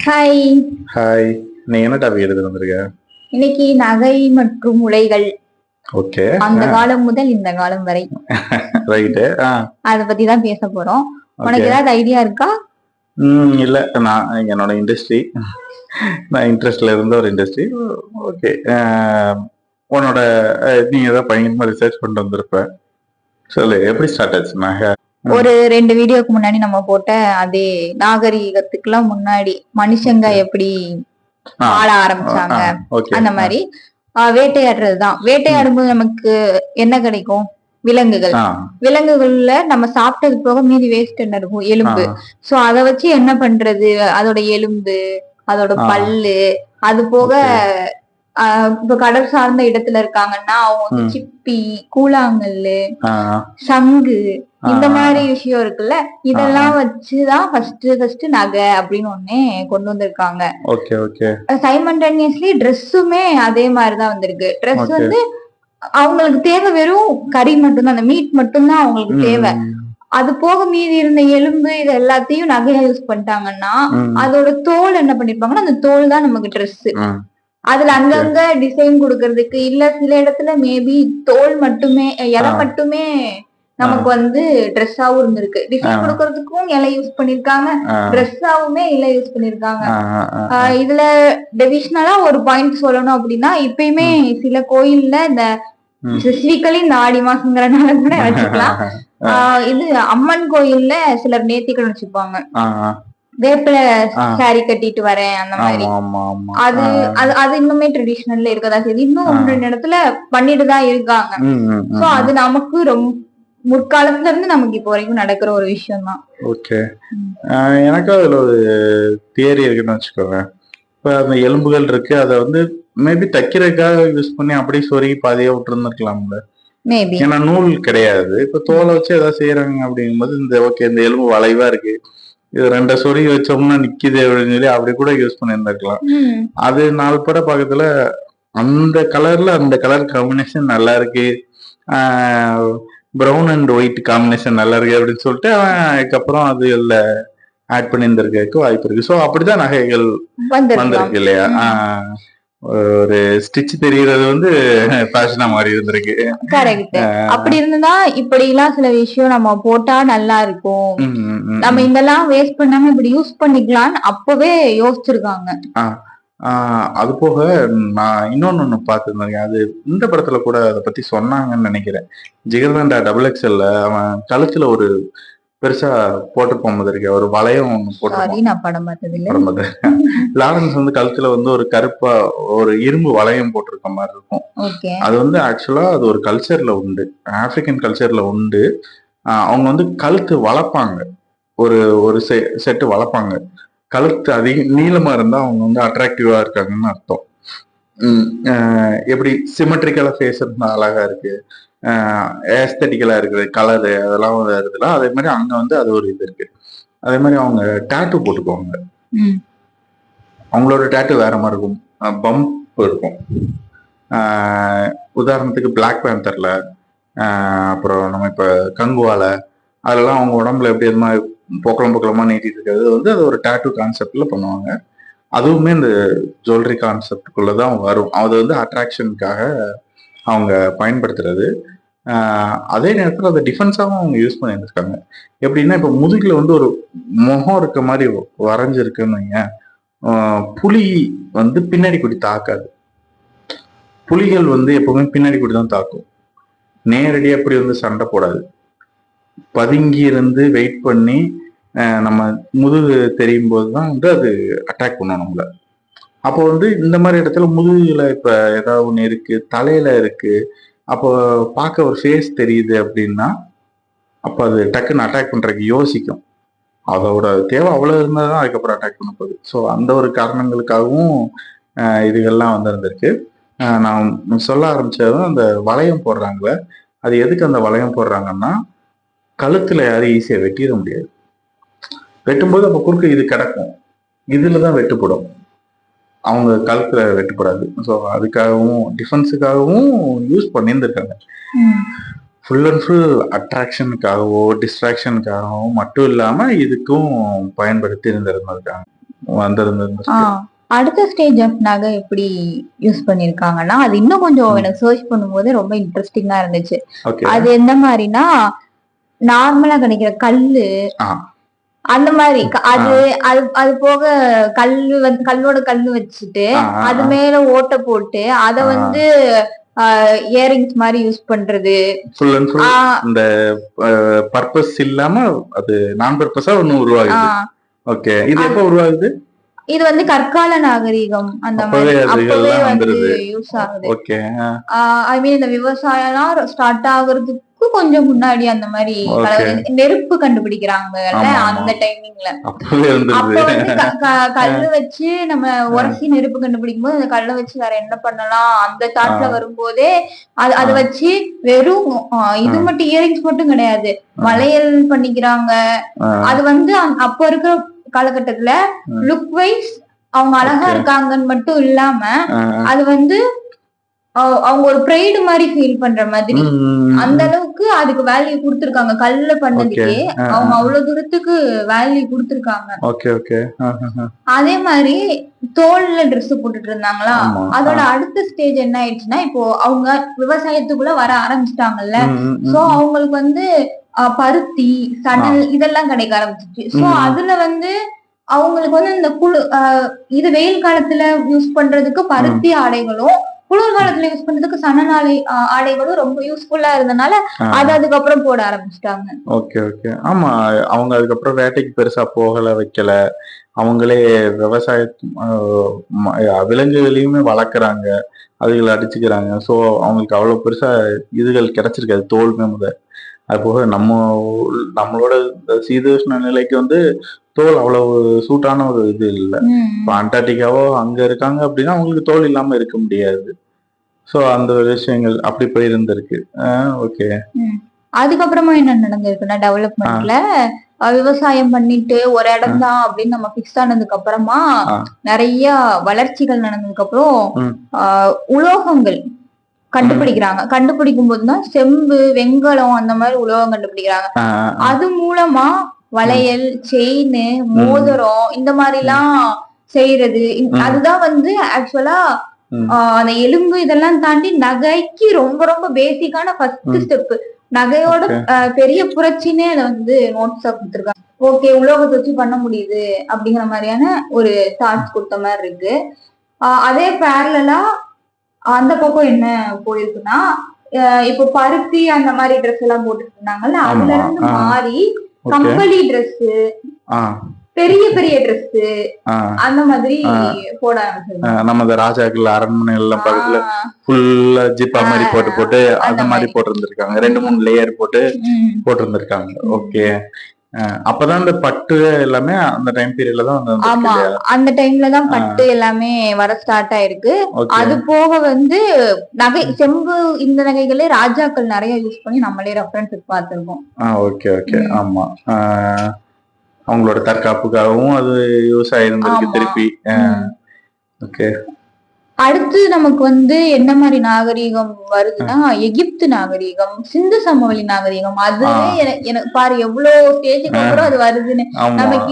Hi. Hi. நீ என்ன topic எடுத்து வந்திருக்க? இன்னைக்கு நகை மற்றும் உடைகள். ஓகே. அந்த காலம் முதல் இந்த காலம் வரை. ரைட். அத பத்தி தான் பேச போறோம். உனக்கு ஏதாவது ஐடியா இருக்கா? இல்ல, நான் என்னோட இண்டஸ்ட்ரி, நான் இன்ட்ரெஸ்ட்ல இருந்த ஒரு இண்டஸ்ட்ரி. ஓகே. உன்னோட நீ ஏதாவது பயங்கரமா ரிசர்ச் பண்ணிட்டு வந்திருப்ப. சொல்லு, எப்படி ஸ்டார்ட் ஆச்சு நகை? ஒரு 2 வீடியோக்கு முன்னாடி நம்ம போட்ட அதே நாகரீகத்துக்குலாம் முன்னாடி மனுஷங்க எப்படி வாழ ஆரம்பிச்சாங்க அந்த மாதிரி வேட்டையாடுறதுதான். வேட்டையாடும்போது நமக்கு என்ன கிடைக்கும்? விலங்குகள். விலங்குகள்ல நம்ம சாப்பிட்டது போக மீதி வேஸ்ட் என்ன இருக்கும்? எலும்பு. சோ அத வச்சு என்ன பண்றது? அதோட எலும்பு, அதோட பல்லு, அது போக இப்ப கடல் சார்ந்த இடத்துல இருக்காங்கன்னா அவங்க வந்து சிப்பி, கூழாங்கல்லு, சங்கு, இந்த மாதிரி விஷயம் இருக்குல்ல, இதெல்லாம் வச்சுதான் ஃபர்ஸ்ட் நகை அப்படின்னு ஒண்ணு கொண்டு வந்திருக்காங்க. சைமல்டேனியஸ்லி ட்ரெஸ்ஸுமே அதே மாதிரிதான் வந்திருக்கு. ட்ரெஸ் வந்து அவங்களுக்கு தேவை வெறும் கறி மட்டும்தான், அந்த மீட் மட்டும்தான் அவங்களுக்கு தேவை. அது போக மீதி இருந்த எலும்பு இது எல்லாத்தையும் நகையா யூஸ் பண்ணிட்டாங்கன்னா அதோட தோல் என்ன பண்ணிருப்பாங்கன்னா அந்த தோல் தான் நமக்கு ட்ரெஸ். அதுல அங்கங்க டிசைன் கொடுக்கறதுக்கு இல்ல, சில இடத்துல மேபி தோல் மட்டுமே, இலை மட்டுமே நமக்கு வந்து ட்ரெஸ்ஸாவும் இருந்திருக்கு. டிசைன் கொடுக்கறதுக்கும் இலை யூஸ் பண்ணிருக்காங்க, ட்ரெஸ்ஸாவுமே இலை யூஸ் பண்ணிருக்காங்க. இதுல டிவிஷனலா ஒரு பாயிண்ட் சொல்லணும் அப்படின்னா, இப்பயுமே சில கோயில்ல இந்த ஸ்பெசிபிக்கலி இந்த ஆடி மாசங்கிறனால கூட வச்சுக்கலாம். இது அம்மன் கோயில்ல சிலர் நேர்த்திக்கடன் வச்சுப்பாங்க, வேப்பில சாரி கட்டிட்டு வரேன் அந்த மாதிரி. அது அது இன்னுமே ட்ரெடிஷனல்ல இருக்கதா செய்யுது. இன்னும் 1-2 இடத்துல பண்ணிட்டு தான் இருக்காங்க. சோ அது நமக்கு ரொம்ப முற்காலத்துல இருந்து நமக்கு இப்போ வரைக்கும் நடக்கிற ஒரு விஷயம் தான். ஓகே. எனக்கு அதுல ஒரு தியரி இருக்குன்னு வச்சுக்கோங்க. இப்ப அந்த எலும்புகள் இருக்கு, அதை வந்து மேபி தைக்கிறதுக்காக யூஸ் பண்ணி அப்படியே சொருகி பாதியா விட்டு இருந்திருக்கலாம்ல. ஏன்னா நூல் கிடையாது. இப்ப தோலை வச்சு ஏதாவது செய்யறாங்க அப்படிங்கும்போது இந்த ஓகே இந்த எலும்பு வளைவா இருக்கு, இது 2 சொருகி வச்சோம்னா நிக்குது அப்படின்னு சொல்லி அப்படி கூட யூஸ் பண்ணியிருந்திருக்கலாம். அது 4 பட பக்கத்துல அந்த கலர்ல அந்த கலர் காம்பினேஷன் நல்லா இருக்கு, ப்ரௌன் அண்ட் ஒயிட் காம்பினேஷன் நல்லா இருக்கு அப்படின்னு சொல்லிட்டு அவன் அதுக்கப்புறம் அது இல்ல ஆட் பண்ணியிருந்திருக்க வாய்ப்பு இருக்கு. ஸோ அப்படிதான் நகைகள் வந்திருக்கு இல்லையா? ஒரு ஸ்டிச் தெரியறது வந்து ஃபேஷனா மாறி இருந்திருக்கு. கரெக்ட். அப்படி இருந்தா இப்படி எல்லாம் சில விஷயம் நம்ம போட்டா நல்லா இருக்கும், நம்ம இதெல்லாம் வேஸ்ட் பண்ணாம இப்படி யூஸ் பண்ணிக்கலாம்னு அப்பவே யோசிச்சிருக்காங்க. அது போக நான் இன்னொன்னு பார்த்துருந்தேன். அது இந்த படத்துல கூட அதை பத்தி சொன்னாங்கன்னு நினைக்கிறேன். ஜிகர்தண்டா XXL அவன் கழுத்துல ஒரு பெருசா போட்டு போகும்போது இருக்கு ஒரு வளையம் ஒண்ணு போட்டு, லாரன்ஸ் வந்து கழுத்துல வந்து ஒரு கருப்பா ஒரு இரும்பு வளையம் போட்டிருக்க மாதிரி இருக்கும். அது வந்து ஆக்சுவலா அது ஒரு கல்ச்சர்ல உண்டு, ஆப்பிரிக்கன் கல்ச்சர்ல உண்டு. அவங்க வந்து கழுத்து வளர்ப்பாங்க, ஒரு ஒரு செட்டு வளர்ப்பாங்க. கழுத்து அதிக நீளமா இருந்தா அவங்க வந்து அட்ராக்டிவா இருக்காங்கன்னு அர்த்தம். எப்படி சிமெட்ரிக்கலா ஃபேஸ் இருந்தா அழகா இருக்கு, ஏஸ்தட்டிக்கலா இருக்குது கலரு, அதெல்லாம் இருக்குல்ல, அதே மாதிரி அங்க வந்து அது ஒரு இது இருக்கு. அதே மாதிரி அவங்க டேட்டு போட்டுக்குவாங்க. அவங்களோட டேட்டு வேற மாதிரி இருக்கும், பம்ப் இருக்கும். உதாரணத்துக்கு பிளாக் பேந்தர்ல, அப்புறம் நம்ம இப்ப கங்குவால, அதெல்லாம் அவங்க உடம்புல எப்படி எது மாதிரி பொக்கலமா நீட்டிட்டு இருக்கிறது வந்து அது ஒரு டேட்டு கான்செப்ட்ல பண்ணுவாங்க. அதுவுமே இந்த ஜுவல்லரி கான்செப்டுக்குள்ளதான் வரும். அது வந்து அட்ராக்ஷனுக்காக அவங்க பயன்படுத்துறது. அதே நேரத்தில் அதை டிஃபென்ஸாகவும் அவங்க யூஸ் பண்ணியிருக்காங்க. எப்படின்னா இப்போ முதுகுல வந்து ஒரு முகம் இருக்க மாதிரி வரைஞ்சிருக்குன்னு வைங்க, புலி வந்து பின்னாடி கூடி தாக்காது. புலிகள் வந்து எப்பவுமே பின்னாடி கூடி தான் தாக்கும், நேரடியாக அப்படி வந்து சண்டை போடாது. பதுங்கி இருந்து வெயிட் பண்ணி நம்ம முதுகு தெரியும் போதுதான் வந்து அது அட்டாக் பண்ணும் நம்மள. அப்போ வந்து இந்த மாதிரி இடத்துல முதுகுல இப்ப ஏதாவது ஒண்ணு இருக்கு, தலையில இருக்கு, அப்போ பார்க்க ஒரு ஃபேஸ் தெரியுது அப்படின்னா அப்போ அது டக்குன்னு அட்டாக் பண்றதுக்கு யோசிக்கும். அதோட தேவை அவ்வளவு இருந்தாதான் அதுக்கப்புறம் அட்டாக் பண்ண போகுது. ஸோ அந்த ஒரு காரணங்களுக்காகவும் இதுகள்லாம் வந்து இருந்திருக்கு. நான் சொல்ல ஆரம்பிச்சதும் அந்த வளையம் போடுறாங்களே, அது எதுக்கு அந்த வளையம் போடுறாங்கன்னா கழுத்துல யாரும் ஈஸியா வெட்டிட முடியாது. வெட்டும்போது அப்ப குறுக்கு இது கிடக்கும், இதுலதான் வெட்டுப்படும், அவங்க கழுத்துல வெட்டுப்படாது. ஸோ அதுக்காகவும் டிஃபென்ஸுக்காகவும் யூஸ் பண்ணியிருந்திருக்காங்க. ஃபுல் அண்ட் ஃபுல் அட்ராக்ஷனுக்காகவோ டிஸ்ட்ராக்ஷனுக்காகவோ மட்டும் இல்லாம இதுக்கும் பயன்படுத்தி இருந்திருந்திருக்காங்க வந்திருந்திருக்கு. அடுத்த ஸ்டேஜ் ஆஃப் நகை எப்படி யூஸ் பண்ணிருக்காங்கன்னா, அது இன்னும் கொஞ்சம் எனக்கு சர்ச் பண்ணும்போது ரொம்ப இன்ட்ரெஸ்டிங்கா இருந்துச்சு. அது எந்த மாதிரினா, நார்மலா கிடைக்கிற கல்லு அந்த மாதிரி அது அது அது போக கல்லோட கல்லு வச்சுட்டு அது மேல ஓட்டை போட்டு அத வந்து இயரிங்ஸ் மாதிரி யூஸ் பண்றது. ஃபுல் அண்ட் ஃபுல் இந்த பர்பஸ் இல்லாம அது நான் பர்பஸா ஒண்ணு உருவாகுது. ஓகே, இது எப்ப உருவாகுது? இது வந்து கற்கால நாகரீகம் அந்த மாதிரி அப்பவே வந்து யூஸ் ஆகுது. ஓகே, ஐ மீன் இந்த விவசாயம் ஸ்டார்ட் ஆகுறதுக்கு கொஞ்சம் முன்னாடி அந்த மாதிரி நெருப்பு கண்டுபிடிக்கிறாங்க அந்த டைமிங்ல. அப்ப வந்து கல்லு வச்சு நம்ம உரசி நெருப்பு கண்டுபிடிக்கும் போது அந்த கல்லை வச்சு வேற என்ன பண்ணலாம் அந்த தாட்ல வரும்போதே அது வச்சு வெறும் இது மட்டும் இயரிங்ஸ் மட்டும் கிடையாது, வளையல் பண்ணிக்கிறாங்க. அது வந்து அப்ப இருக்கிற காலகட்டத்துல லுக் வைஸ் அவங்க அழகா இருக்காங்கன்னு மட்டும் இல்லாம அது வந்து அவங்க ஒரு ப்ரைடு மாதிரி ஃபீல் பண்ற மாதிரி அந்த அளவுக்கு அதுக்கு வேல்யூ கொடுத்திருக்காங்க. கல்ல பண்ணதுக்கே அவங்க அவ்வளவு தூரத்துக்கு வேல்யூ கொடுத்திருக்காங்க. அதே மாதிரி தோல்ல ட்ரெஸ் போட்டுட்டு இருந்தாங்களா, அதோட அடுத்த ஸ்டேஜ் என்ன ஆயிடுச்சுன்னா, இப்போ அவங்க விவசாயத்துக்குள்ள வர ஆரம்பிச்சிட்டாங்கல்ல, சோ அவங்களுக்கு வந்து பருத்தி சணல் இதெல்லாம் கிடைக்க ஆரம்பிச்சிச்சு. சோ அதுல வந்து அவங்களுக்கு வந்து இந்த இது வெயில் காலத்துல யூஸ் பண்றதுக்கு பருத்தி ஆடைகளும், குளிர் காலத்துல யூஸ் பண்றதுக்கு சணல் ஆடைகளும் ரொம்ப யூஸ்ஃபுல்லா இருந்தனால அது அதுக்கப்புறம் போட ஆரம்பிச்சிட்டாங்க. ஓகே ஓகே, ஆமா, அவங்க அதுக்கப்புறம் வேட்டைக்கு பெருசா போகல வைக்கல, அவங்களே விவசாய விலங்குகளையுமே வளர்க்குறாங்க, அதுகளை அடிச்சுக்கிறாங்க. ஸோ அவங்களுக்கு அவ்வளவு பெருசா இதுகள் கிடைச்சிருக்காது தோல்மே முதல். அது போக நம்மளோட சீதோஷ்ண நிலைக்கு வந்து தோல் அவ்வளவு சூட்டான ஒரு இது இல்லை. இப்போ அண்டார்டிகாவோ அங்க இருக்காங்க அப்படின்னா அவங்களுக்கு தோல் இல்லாம இருக்க முடியாது. சோ அந்த விஷயங்கள் அப்படி போயிருந்திருக்கு. ஓகே, அதுக்கப்புறமா என்ன நடந்திருக்குன்னா, டெவலப்மெண்ட்ல விவசாயம் பண்ணிட்டு ஒரு இடம் தான் அப்படின்னு நம்ம பிக்ஸ் ஆனதுக்கு அப்புறமா நிறைய வளர்ச்சிகள் நடந்ததுக்கு அப்புறம் உலோகங்கள் கண்டுபிடிக்கிறாங்க. கண்டுபிடிக்கும் போதுதான் செம்பு வெண்கலம் அந்த மாதிரி உலோகம் கண்டுபிடிக்கிறாங்க. அது மூலமா வளையல் செயின் மோதிரம் இந்த மாதிரி எல்லாம் செய்யறது. அதுதான் வந்து ஆக்சுவலா அந்த எலும்பு இதெல்லாம் தாண்டி நகைக்கு ரொம்ப ரொம்ப பேசிக்கான ஃபர்ஸ்ட் ஸ்டெப். நகையோட பெரிய புரட்சினே அதை வந்து நோட்ஸா கொடுத்துருக்காங்க. ஓகே, உலோகத்தை வச்சு பண்ண முடியுது அப்படிங்கிற மாதிரியான ஒரு தாட்ஸ் கொடுத்த மாதிரி இருக்கு. அதே பேரலா அந்த பக்கம் என்ன போயிருக்குன்னா, இப்போ பருத்தி அந்த மாதிரி ட்ரெஸ் எல்லாம் போட்டுட்டு இருந்தாங்கல்ல, அதுல இருந்து மாறி கம்பளி ட்ரெஸ், பெரிய பெரிய ட்ரெஸ் அந்த மாதிரி போட ஆரம்பிச்சிருக்காங்க. நம்ம ராஜாக்கள் அரண்மனை எல்லாம் பக்கத்துல ஃபுல்லா ஜிப்பா மாதிரி போட்டு அந்த மாதிரி போட்டிருந்திருக்காங்க. 2-3 லேயர் போட்டிருந்திருக்காங்க. ஓகே, அப்பதான் இந்த பட்டு எல்லாமே அந்த டைம் பீரியட்ல தான் வந்து. ஆமா, அந்த டைம்ல தான் பட்டு எல்லாமே வர ஸ்டார்ட் ஆயிருக்கு. அது போக வந்து நகை செம்பு இந்த நகைகளே ராஜாக்கள் நிறைய யூஸ் பண்ணி நம்மளே ரெஃபரன்ஸ் பார்த்திருக்கோம். ஓகே ஓகே, ஆமா, அவங்களோட தற்காப்புக்காகவும் அது யூஸ் ஆயிருந்திருக்கு திருப்பி. ஓகே, அடுத்து நமக்கு வந்து என்ன மாதிரி நாகரீகம் வருதுன்னா, எகிப்து நாகரீகம், சிந்து சமவெளி நாகரீகம். அதுவே எனக்கு பாரு எவ்வளவு ஸ்டேஜுக்கு அப்புறம் அது வருதுன்னு. நமக்கு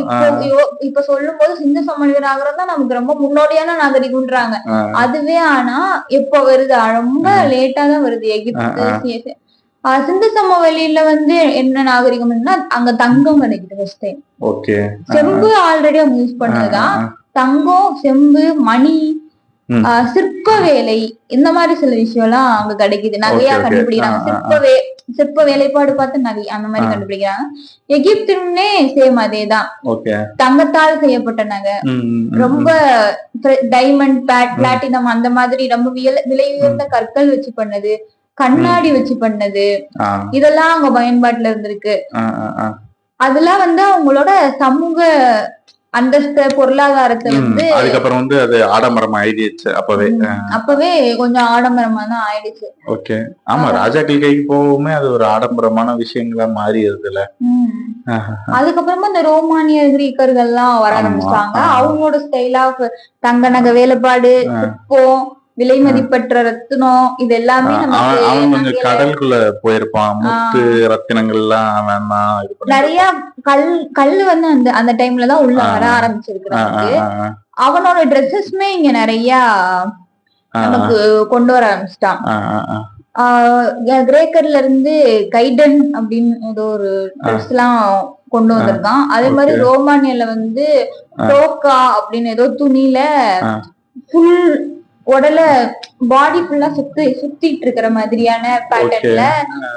இப்ப சொல்லும் போது சிந்து சமவெளி நாகரம் தான் நமக்கு ரொம்ப முன்னோடியான நாகரீகம்ன்றாங்க. அதுவே ஆனா எப்ப வருது, ரொம்ப லேட்டா தான் வருது எகிப்து. சிந்து சமவெளியில வந்து என்ன நாகரிகம்னா, அங்க தங்கம் கிடைக்குது ஃபர்ஸ்ட் டைம். செம்பு ஆல்ரெடி அவங்க யூஸ் பண்ணதுதான். தங்கம், செம்பு, மணி, சிற்ப வேலை இந்த மாதிரி சில விஷயம் எல்லாம் அங்க கிடைக்குது. நகையா கண்டுபிடிக்கிறாங்க. சிற்ப வேலைப்பாடு பார்த்து நகை அந்த மாதிரி கண்டுபிடிக்கிறாங்க. எகிப்துன்னே சேம் அதேதான், தங்கத்தால் செய்யப்பட்ட நகை, ரொம்ப டைமண்ட் பிளாட்டினம் அந்த மாதிரி ரொம்ப விலை உயர்ந்த கற்கள் வச்சு பண்ணது, கண்ணாடி வச்சு பண்ணது, இதெல்லாம் அவங்க பயன்பாட்டுல இருந்திருக்கு. அதெல்லாம் வந்து அவங்களோட சமூக அந்தஸ்து பொருளாதாரத்தை வந்து அதுக்கப்புறம் வந்து அது ஆடம்பரம் ஆயிடுச்சு. அப்பவே கொஞ்சம் ஆடம்பரமா தான் ஆயிடுச்சு. ஓகே, ஆமா, ராஜாக்கள் கைக்கு போகவுமே அது ஒரு ஆடம்பரமான விஷயங்களா மாறிடுதுல. அதுக்கப்புறமா இந்த ரோமானிய கிரீக்கர்கள் எல்லாம் வர ஆரம்பிச்சிட்டாங்க. அவங்களோட ஸ்டைல் ஆஃப் தங்க நகை வேலைப்பாடு, சிற்பம், விலை மதிப்பற்ற ரத்தினம் இது எல்லாமே நமக்கு கடலுக்குள்ள போயிருப்பான். முத்து ரத்தினங்கள் எல்லாம் வேணாம். நிறைய கல்லு வந்து அந்த டைம்லதான் உள்ள வர ஆரம்பிச்சிருக்கிறாங்க. அவனோட ட்ரெஸ்ஸஸ்மே இங்க நிறைய நமக்கு கொண்டு வர ஆரம்பிச்சிட்டான். கிரேக்கர்ல இருந்து கைடன் அப்படின்னு ஏதோ ஒரு ட்ரெஸ் எல்லாம் கொண்டு வந்திருக்கான். அதே மாதிரி ரோமானியல வந்து டோக்கா அப்படின்னு ஏதோ துணியில ஃபுல் உடல பாடி ஃபுல்லா சுத்திட்டு இருக்கிற மாதிரியான பேட்டர்ன்ல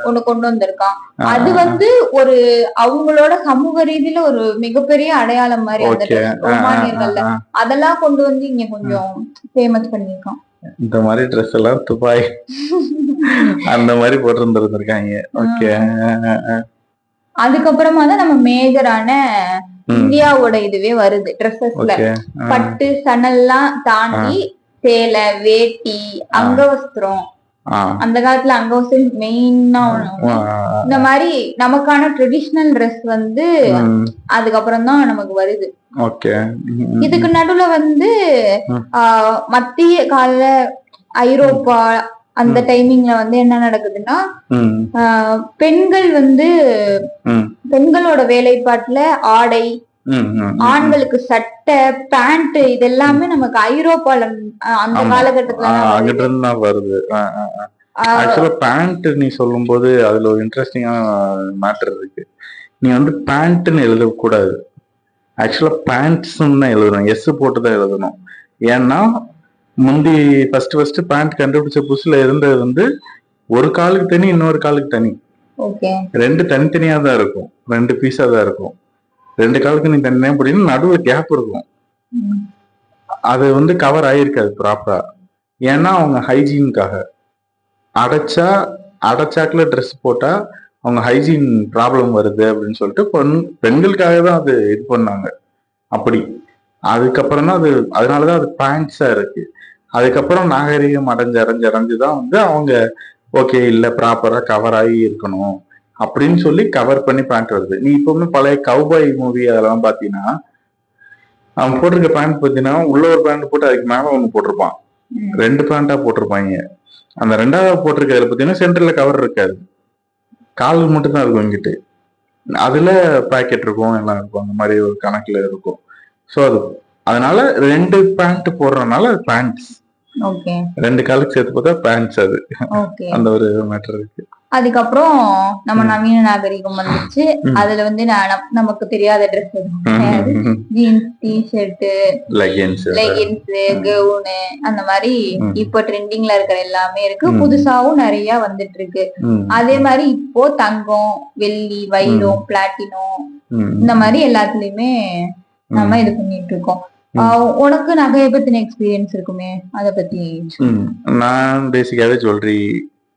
ஒண்ணு கொண்டு வந்திருக்கான். அது வந்து ஒரு அவங்களோட சமூக ரீதியில ஒரு மிகப்பெரிய அடையாளம் மாதிரி அந்த ரோமானியர்கள்ல அதெல்லாம் கொண்டு வந்து இங்க கொஞ்சம் ஃபேமஸ் பண்ணிருக்கான். இந்த மாதிரி ட்ரெஸ் எல்லாம் துபாய் அந்த மாதிரி போட்டிருந்திருக்காங்க. ஓகே. அதுக்கப்புறமா தான் நம்ம மேஜரான இந்தியாவோட இதுவே வருது. ட்ரெஸ்ஸஸ்ல பட்டு சணல்லாம் தாண்டி சேலை, வேட்டி, அங்கவஸ்திரம். அந்த காலத்துல அங்கவஸ்திரம் மெயினா இந்த மாதிரி நமக்கான ட்ரெடிஷனல் ட்ரெஸ் வந்து அதுக்கப்புறம் தான் நமக்கு வருது. இதுக்கு நடுவுல வந்து மத்திய கால ஐரோப்பா அந்த டைமிங்ல வந்து என்ன நடக்குதுன்னா பெண்கள் வந்து பெண்களோட வேலைப்பாட்டுல ஆடை, ஆண்களுக்கு சட்டை, பேண்ட் இது எல்லாமே நமக்கு ஐரோப்பால அந்த காலகட்டத்துல வருது. ஆக்சுவலா பேண்ட் நீ சொல்லும் போது அதுல ஒரு இன்ட்ரெஸ்டிங்கான மேட்டர் இருக்கு. நீ வந்து பேண்ட்னு எழுதக்கூடாது. ஆக்சுவலா பேண்ட்ஸ்ன்னு தான் எழுதணும். எஸ் போட்டுதான் எழுதணும். ஏன்னா முந்தி ஃபர்ஸ்ட் பேண்ட் கண்டுபிடிச்ச புதுசுல இருந்தது வந்து ஒரு காலுக்கு தனி, இன்னொரு காலுக்கு தனி. ரெண்டு தனித்தனியா தான் இருக்கும். 2 பீஸா தான் இருக்கும். 2 காலுக்கு நீ தனித்தனியா போட்டீங்கன்னா நடுவுல கேப் இருக்கும். அது வந்து கவர் ஆயிருக்காது ப்ராப்பரா. ஏன்னா அவங்க ஹைஜீனுக்காக அடைச்சாக்குல ட்ரெஸ் போட்டா அவங்க ஹைஜீன் ப்ராப்ளம் வருது அப்படின்னு சொல்லிட்டு பெண்களுக்காக தான் அது இது பண்ணாங்க. அப்படி அதுக்கப்புறம் தான் அது அதனாலதான் அது பேண்ட்ஸா இருக்கு. அதுக்கப்புறம் நாகரிகம் அடைஞ்சுதான் வந்து அவங்க ஓகே இல்ல ப்ராப்பரா கவர் ஆகி இருக்கணும் அப்படின்னு சொல்லி கவர் பண்ணி பேண்ட் வருது. நீ இப்பவுமே பழைய கவுபாய் மூவி அதெல்லாம் பாத்தீங்கன்னா அவன் போட்டிருக்க பேண்ட் பாத்தீங்கன்னா உள்ள ஒரு பேண்ட் போட்டு அதுக்கு மேல ஒண்ணு போட்டிருப்பான். 2 பேண்டா போட்டிருப்பாங்க. அந்த 2வது போட்டிருக்கிறதுல பாத்தீங்கன்னா சென்டர்ல கவர் இருக்காது. கால் மட்டும் தான் இருக்கும். இங்கிட்டு அதுல பாக்கெட் இருக்கும், எல்லாம் இருக்கும். அந்த மாதிரி ஒரு கணக்குல இருக்கும். ஸோ அதனால 2 பேண்ட் போடுறதுனால அது பேண்ட்ஸ். 2 காலுக்கு சேர்த்து பார்த்தா பேண்ட்ஸ். அது அந்த ஒரு மேட்டர் இருக்கு. அதுக்கப்புறம் நம்ம நவீன நாகரிகம் வந்துச்சு. அதுல வந்து நமக்கு தெரியாத ட்ரெஸ் எதுவும் ஜீன்ஸ், டிஷர்ட், லெகின்ஸ், கவுனு அந்த மாதிரி இப்போ ட்ரெண்டிங்ல இருக்கிற எல்லாமே இருக்கு. புதுசாவும் நிறைய வந்துட்டு இருக்கு. அதே மாதிரி இப்போ தங்கம், வெள்ளி, வைரம், பிளாட்டினம் இந்த மாதிரி எல்லாத்துலயுமே நம்ம இது பண்ணிட்டு இருக்கோம். உனக்கு நகையை பத்தின எக்ஸ்பீரியன்ஸ் இருக்குமே, அத பத்தி? நான் பேசிக்காவே ஜுவல்லரி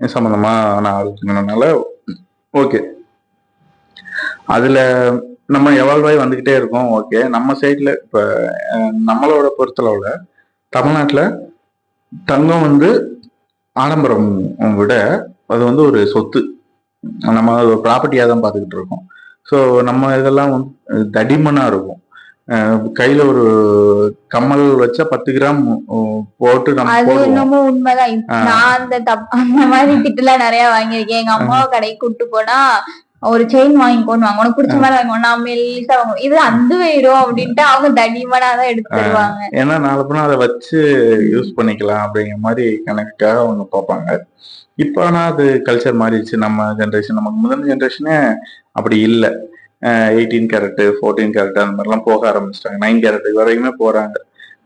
சம்பந்தமா நான் ஆலோசிக்கணும்னால ஓகே, அதுல நம்ம எவால்வ் ஆகி வந்துகிட்டே இருக்கோம். ஓகே, நம்ம சைட்ல இப்ப நம்மளோட பொறுத்தளவுல தமிழ்நாட்டுல தங்கம் வந்து ஆடம்பரம் விட அது வந்து ஒரு சொத்து. நம்ம ஒரு ப்ராப்பர்ட்டியா தான் பார்த்துக்கிட்டு இருக்கோம். ஸோ நம்ம இதெல்லாம் வந்து தடிமனா இருக்கும். கையில ஒரு கம்மல் வச்சா 10 கிராம் போட்டு நம்ம உண்மைதான். நான் அந்த மாதிரி திட்டுலாம் நிறைய வாங்கியிருக்கேன். எங்க அம்மாவை கடைக்கு கூப்பிட்டு போனா ஒரு செயின் வாங்கிக்கோன்னு வாங்க, உனக்கு பிடிச்ச மாதிரி வாங்க, நான் மெல்லிசா வாங்க, இது அந்த வேணும் அப்படின்ட்டு அவங்க தடிமனாதான் எடுத்து தருவாங்க. ஏன்னா நாலு பேரும் அதை வச்சு யூஸ் பண்ணிக்கலாம் அப்படிங்கிற மாதிரி கணக்குக்காக அவங்க பார்ப்பாங்க. இப்போ ஆனா அது கல்ச்சர் மாறிடுச்சு. நம்ம ஜென்ரேஷன், நமக்கு முதல் ஜென்ரேஷனே அப்படி இல்லை. 18 கேரட் 14 கேரட் அந்த மாதிரிலாம் போக ஆரம்பிச்சிட்டாங்க. 9 கேரட் வரைக்குமே போறாங்க.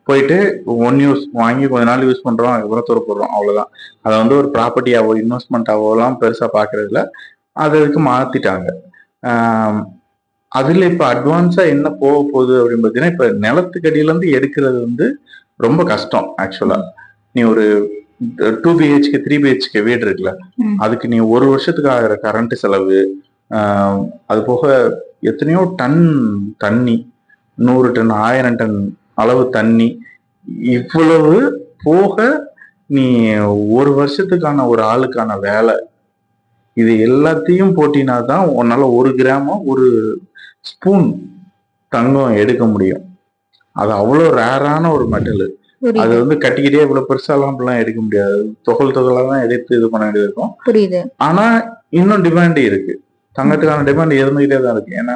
போயிட்டு 1 யூஸ் வாங்கி கொஞ்ச நாள் யூஸ் பண்றோம், அதுக்கப்புறம் துற போடுறோம், அவ்வளவுதான். அதை வந்து ஒரு ப்ராப்பர்ட்டியாவோ இன்வெஸ்ட்மெண்ட்டாவோலாம் பெருசா பாக்குறதுல அதுக்கு மாத்திட்டாங்க. அதுல இப்ப அட்வான்ஸா என்ன போக போகுது அப்படின்னு பாத்தீங்கன்னா, இப்ப நிலத்துக்கு அடியில இருந்து எடுக்கிறது வந்து ரொம்ப கஷ்டம். ஆக்சுவலா நீ ஒரு 2 BHK 3 BHK வீடு இருக்குல்ல, அதுக்கு நீ 1 வருஷத்துக்கு ஆகிற கரண்ட் செலவு, அது போக எத்தனையோ டன் தண்ணி, 100 டன் 1000 டன் அளவு தண்ணி, இவ்வளவு போக நீ 1 வருஷத்துக்கான ஒரு ஆளுக்கான வேலை, இது எல்லாத்தையும் போட்டினாதான் உன்னால 1 கிராமோ 1 ஸ்பூன் தங்கம் எடுக்க முடியும். அது அவ்வளோ ரேரான ஒரு மெட்டல். அது வந்து கட்டிக்கிட்டே இவ்வளவு பெருசாலாம் அப்படிலாம் எடுக்க முடியாது. தொகலா தான் எடுத்து இது பண்ண வேண்டியது இருக்கும். புரியுது. ஆனா இன்னும் டிமாண்ட் இருக்கு. தங்கத்துக்கான டிமாண்ட் இருந்துகிட்டே தான் இருக்கு. ஏன்னா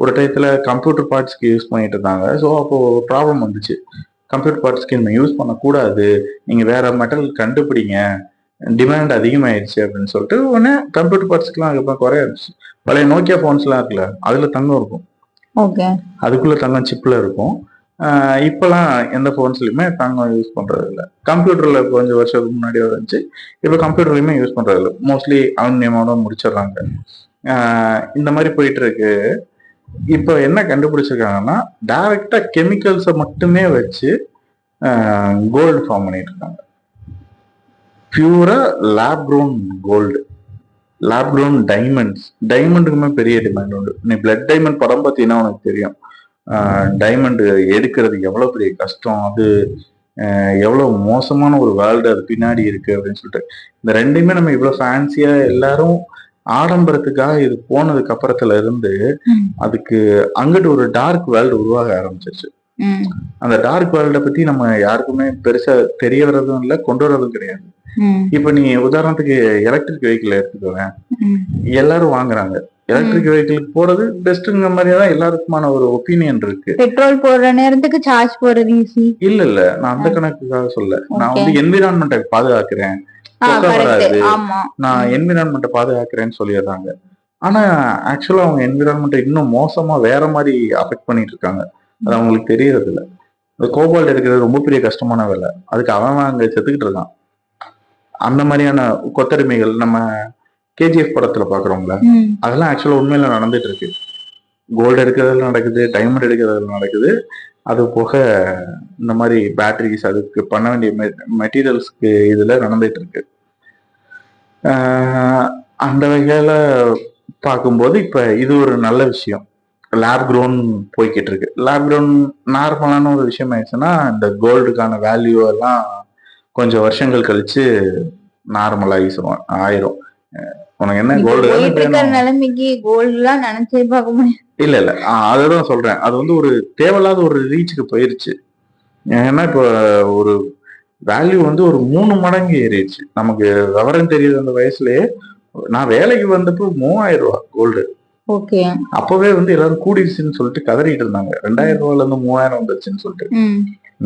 ஒரு டயத்துல கம்ப்யூட்டர் பார்ட்ஸ்க்கு யூஸ் பண்ணிட்டு இருந்தாங்க. ஸோ அப்போ ப்ராப்ளம் வந்துச்சு. கம்ப்யூட்டர் பார்ட்ஸ்க்கு நம்ம யூஸ் பண்ணக்கூடாது, நீங்க வேற மெட்டல் கண்டுபிடிங்க, டிமாண்ட் அதிகமாயிடுச்சு அப்படின்னு சொல்லிட்டு உடனே கம்ப்யூட்டர் பார்ட்ஸ்க்குலாம் அதுக்கப்புறம் குறைய ஆரம்பிச்சு. பழைய நோக்கியா போன்ஸ்லாம் இருக்குல்ல, அதுல தங்கம் இருக்கும். அதுக்குள்ள தங்கம் சிப்ல இருக்கும். இப்பெல்லாம் எந்த போன்ஸ்லயுமே தங்கம் யூஸ் பண்றது இல்லை. கம்ப்யூட்டர்ல கொஞ்சம் வருஷத்துக்கு முன்னாடி வந்துச்சு. இப்ப கம்ப்யூட்டர்லயுமே யூஸ் பண்றது இல்லை. மோஸ்ட்லி அலுமினியமோட முடிச்சிடுறாங்க. இந்த மாதிரி போயிட்டு இருக்கு. இப்போ என்ன கண்டுபிடிச்சிருக்காங்கன்னா, டைரக்டா கெமிக்கல்ஸை மட்டுமே வச்சு கோல்டு ஃபார்ம் பண்ணிட்டு இருக்காங்க. பியூரா lab grown gold, lab grown diamonds. டைமண்டுக்குமே பெரிய டிமாண்ட் உண்டு. நீ பிளட் டைமண்ட் படம் பார்த்தீங்கன்னா உனக்கு தெரியும். டைமண்ட் எடுக்கிறது எவ்வளவு பெரிய கஷ்டம், அது எவ்வளவு மோசமான ஒரு வேர்ல்டு அது பின்னாடி இருக்கு அப்படின்னு சொல்லிட்டு. இந்த ரெண்டுமே நம்ம இவ்வளவு ஃபேன்சியா எல்லாரும் ஆடம்பரத்துக்காக இது போனதுக்கு அப்புறத்துல இருந்து அதுக்கு அங்கிட்டு ஒரு டார்க் வேர்ல்டு உருவாக ஆரம்பிச்சிருச்சு. அந்த டார்க் வேர்ல்ட பத்தி நம்ம யாருக்குமே பெருசா தெரிய வர்றதும் இல்லை, கொண்டு வர்றதும் கிடையாது. இப்ப நீ உதாரணத்துக்கு எலக்ட்ரிக் வெஹிக்கிள் எடுத்துக்கோங்க, எல்லாரும் வாங்குறாங்க. எலக்ட்ரிக் வெஹிக்கிளுக்கு போறது பெஸ்ட்ங்கிற மாதிரிதான் எல்லாருக்குமான ஒரு ஒப்பீனியன் இருக்கு. பெட்ரோல் போடுற நேரத்துக்கு சார்ஜ் போடுறது ஈஸி. இல்ல நான் அந்த கணக்குக்காக சொல்ல, நான் வந்து என்விரான்மெண்ட்டை பாதுகாக்கிறேன், நான் என்விரான்மெண்ட்டை பாதுகாக்கிறேன்னு சொல்லிடுறாங்க. ஆனா ஆக்சுவலா அவங்க என்விரான்மெண்ட்டை இன்னும் மோசமா வேற மாதிரி அஃபெக்ட் பண்ணிட்டு இருக்காங்க. அது அவங்களுக்கு தெரியறது இல்லை. இந்த கோபால்ட் எடுக்கிறது ரொம்ப பெரிய கஷ்டமான வேலை. அதுக்கு அவன் அங்க செத்துக்கிட்டு இருக்கான். அந்த மாதிரியான கொத்தடிமைகள் நம்ம கேஜிஎஃப் படத்துல பாக்குறோம்ல, அதெல்லாம் ஆக்சுவலா உண்மையில நடந்துட்டு இருக்கு. கோல்டு எடுக்கிறதுல நடக்குது, டைமண்ட் எடுக்கிறதுல நடக்குது. அது போக இந்த மாதிரி பேட்டரிஸ், அதுக்கு பண்ண வேண்டிய மெட்டீரியல்ஸ்க்கு இதுல நடந்துட்டு இருக்கு. அந்த வகையில பார்க்கும்போது இப்ப இது ஒரு நல்ல விஷயம். லேப் க்ரோன் போய்கிட்டு இருக்கு. லேப் க்ரோன் நார்மலான ஒரு விஷயம் ஆயிடுச்சுன்னா இந்த கோல்டுக்கான வேல்யூ எல்லாம் கொஞ்சம் வருஷங்கள் கழிச்சு நார்மலைஸ் ஆயிரும். உனக்கு என்ன கோல்டு நிலைமைக்கு கோல்டுலாம் நினைச்சே பார்க்க முடியும். இல்ல அததான் சொல்றேன். அது வந்து ஒரு தேவையில்லாத ஒரு ரீச்சுக்கு போயிருச்சு. ஏன்னா இப்போ ஒரு வேல்யூ வந்து ஒரு 3 மடங்கு ஏறிடுச்சு. நமக்கு விவரம் தெரியுது அந்த வயசுலயே. நான் வேலைக்கு வந்தப்போ 3000 ரூபாய் கோல்டு. அப்பவே வந்து எல்லாரும் கூடிடுச்சுன்னு சொல்லிட்டு கதறிட்டு இருந்தாங்க. 2000 ரூபாய்ல இருந்து 3000 வந்துருச்சுன்னு சொல்லிட்டு.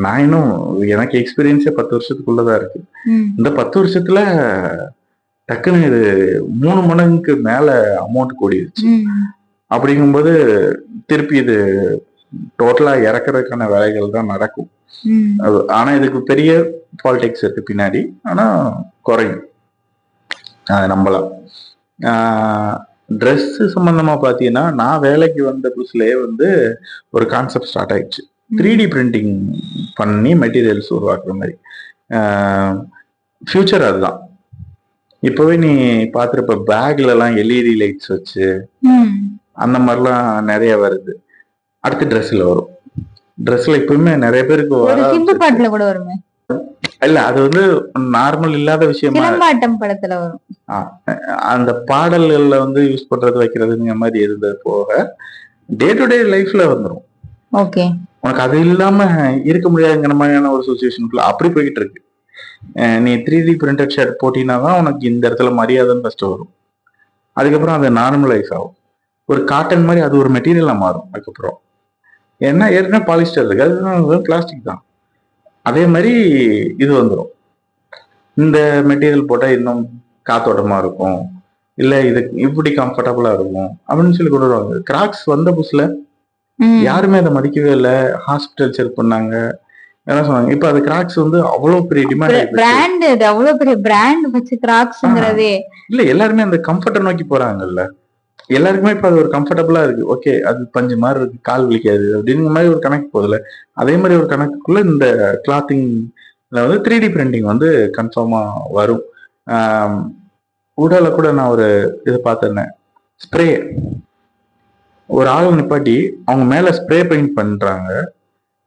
நான் இன்னும் எனக்கு எக்ஸ்பீரியன்ஸே 10 வருஷத்துக்குள்ளதான் இருக்கு. இந்த 10 வருஷத்துல டக்குன்னு இது 3 மடங்குக்கு மேல அமௌண்ட் கூடிடுச்சு. அப்படிங்கும்போது திருப்பி இது டோட்டலா இறக்குறதுக்கான வேலைகள் தான் நடக்கும். ஆனா இதுக்கு பெரிய பாலிடிக்ஸ் இருக்கு பின்னாடி. ஆனா குறையும், அதை நம்பலாம். ட்ரெஸ் சம்பந்தமா பாத்தீங்கன்னா, நான் வேலைக்கு வந்த புதுசுலயே வந்து ஒரு கான்செப்ட் ஸ்டார்ட் ஆயிடுச்சு. 3D பிரிண்டிங் பண்ணி மெட்டீரியல்ஸ் உருவாக்குற மாதிரி. ஃபியூச்சர் அதுதான். இப்பவே நீ பாத்துருப்ப, பேக்ல எல்லாம் எல்இடி லைட்ஸ் வச்சு அந்த மாதிரிலாம் நிறைய வருது. அடுத்து ட்ரெஸ்ல வரும். ட்ரெஸ்ல இப்பவுமே நிறைய பேருக்கு கூட வருமே. இல்ல அது வந்து நார்மல் இல்லாத விஷயமா படத்துல வரும். அந்த பாடல்கள்ல வந்து யூஸ் பண்றது வைக்கிறதுங்கிற மாதிரி இருந்தது போக டே டு டே லைஃப்ல வந்துடும். உனக்கு அது இல்லாம இருக்க முடியாதுங்கிற மாதிரியான ஒரு சுச்சுவேஷனுக்குள்ள அப்படி போய்கிட்டு இருக்கு. நீ 3D பிரிண்டட் ஷர்ட் போட்டினா தான் உனக்கு இந்த இடத்துல மரியாதைன்னு ஃபர்ஸ்ட் வரும். அதுக்கப்புறம் அது நார்மலைஸ் ஆகும். ஒரு காட்டன் மாதிரி அது ஒரு மெட்டீரியலா மாறும். அதுக்கப்புறம் ஏன்னா ஏற்கனவே பாலிஸ்டர் இருக்கு, அது பிளாஸ்டிக் தான். அதே மாதிரி இது வந்துடும். இந்த மெட்டீரியல் போட்டா இன்னும் காத்தோட்டமா இருக்கும், இல்ல இது இப்படி கம்ஃபர்டபுளா இருக்கும் அப்படின்னு சொல்லி கொண்டு வருவாங்க. கிராக்ஸ் வந்த புதுசுல யாருமே அதை மதிக்கவே இல்லை. ஹாஸ்பிட்டல் செக் பண்ணாங்க, என்ன சொன்னாங்க. இப்ப அது கிராக்ஸ் வந்து அவ்வளவு பெரிய டிமாண்ட், அவ்வளவு பெரிய பிராண்ட் வச்சு கிராக்ஸ்ங்கிறதே இல்ல. எல்லாருமே அந்த கம்ஃபர்ட்டை நோக்கி போறாங்கல்ல. எல்லாருக்குமே இப்ப அது ஒரு கம்ஃபர்டபுளா இருக்கு. ஓகே, அது பஞ்சு மாதிரி இருக்கு, கால் வலிக்காது அப்படிங்கிற மாதிரி ஒரு கணக்கு போகுதுல. அதே மாதிரி ஒரு கணக்குக்குள்ள இந்த கிளாத்திங்ல வந்து 3D பிரிண்டிங் வந்து கன்ஃபார்மா வரும். உடல கூட நான் ஒரு இது பார்த்திருந்தேன். ஸ்ப்ரே, ஒரு ஆள் நிப்பாட்டி அவங்க மேல ஸ்ப்ரே பெயிண்ட் பண்றாங்க.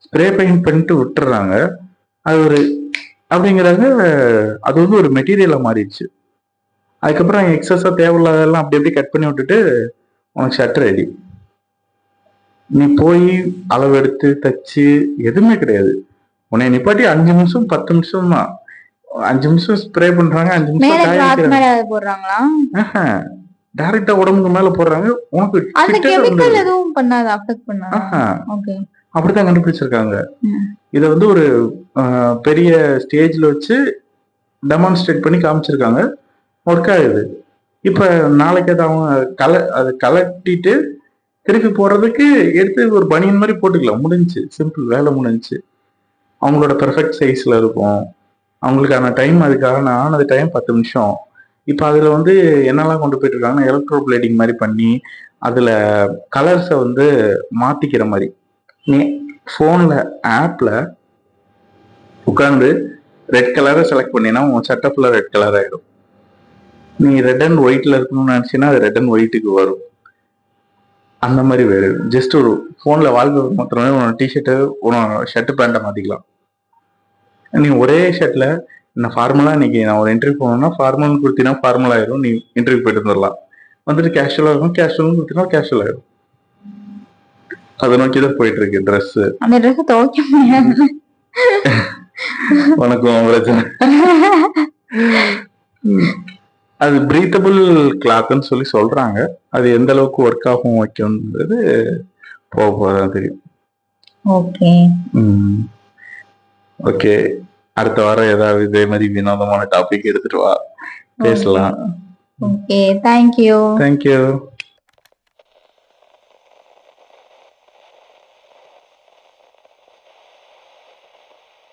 ஸ்ப்ரே பெயிண்ட் பண்ணிட்டு விட்டுறாங்க. அது ஒரு அப்படிங்கிறாங்க. அது வந்து ஒரு மெட்டீரியலா மாறிடுச்சு. அதுக்கப்புறம் எக்ஸஸா தேவையில்லாதெல்லாம் அப்படி அப்படி கட் பண்ணி விட்டுட்டு உனக்கு ஷர்ட் ரெடி. நீ போய் அளவு எடுத்து தச்சு எதுவுமே கிடையாது. உன்னை நிப்பாட்டி 5 நிமிஷம் 10 நிமிஷம் தான். 5 நிமிஷம் ஸ்ப்ரே பண்றாங்க, 5 மேல நிமிஷம் காய கிளாத் வைக்கிறாங்க. மேல போடுறாங்களா? டைரக்டா உடம்புக்கு மேல போடுறாங்க. உனக்கு அந்த கிட்ட கெமிக்கல் எதுவும் பண்ணாது, அஃபெக்ட் பண்ணாதா? ஓகே. அப்படித்தான் கண்டுபிடிச்சிருக்காங்க. ம். இத வந்து ஒரு பெரிய ஸ்டேஜ்ல வச்சு டெமான்ஸ்ட்ரேட் பண்ணி காமிச்சிருக்காங்க. ஒர்க் ஆகுது. இப்ப நாளைக்கு அதை கலட்டிட்டு திருப்பி போடுறதுக்கு எடுத்து ஒரு பனியன் மாதிரி போட்டுக்கலாம். முடிஞ்சுச்சு. சிம்பிள். வேலை முடிஞ்சுச்சு. அவங்களோட பெர்ஃபெக்ட் சைஸ்ல இருக்கும். அவங்களுக்கான டைம் அதுக்காக ஆனது டைம் 10 நிமிஷம். இப்ப அதுல வந்து என்னெல்லாம் கொண்டு போயிட்டு இருக்காங்கன்னா, எலக்ட்ரோ பிளேடிங் மாதிரி பண்ணி அதுல கலர்ஸை வந்து மாத்திக்கிற மாதிரி. நீ போன்ல ஆப்ல உட்கார்ந்து ரெட் கலரை செலக்ட் பண்ணினா உன் சட்டை ஃபுல்லா ரெட் கலர் ஆயிடும். நீ ரெட் அண்ட் ஒயிட்ல இருக்கணும்னு நினைச்சீங்கன்னா அது ரெட் அண்ட் ஒயிட்டுக்கு வரும். அந்த மாதிரி வேறு ஜஸ்ட் ஒரு போன்ல வால்பேப்பர் மாத்திரமே உன்னோட டிஷர்ட்டு உன்னோட ஷர்ட் பேண்ட்டை மாத்திக்கலாம். நீ ஒரே ஷர்ட்ல நான் ஃபார்மலா இன்னைக்கு நான் ஒரு இன்டர்வியூ போகணும்னா ஃபார்மல்னு கொடுத்தீங்கன்னா ஃபார்மல் ஆயிரும். நீ இன்டர்வியூ போயிட்டு வந்துடலாம். வந்துட்டு கேஷுவலா இருக்கும், கேஷுவல்னு கொடுத்தீங்கன்னா கேஷுவல் ஆயிரும். அதை நோக்கி தான் போயிட்டு இருக்கு ட்ரெஸ். அந்த ட்ரெஸ் துவைக்க முடியாது. உனக்கும் பிரச்சனை. அது பிரீத்தபிள் கிளாத்னு சொல்லி சொல்றாங்க. அது எந்த அளவுக்கு ஒர்க் ஆகும் வைக்கும்ன்றது போக போதான் தெரியும். ஓகே. ஓகே. அடுத்த வாரம் ஏதாவது இதே மாதிரி வினோதமான டாபிக் எடுத்துட்டு வா, பேசலாம். ஓகே. தேங்க்யூ. தேங்க்யூ.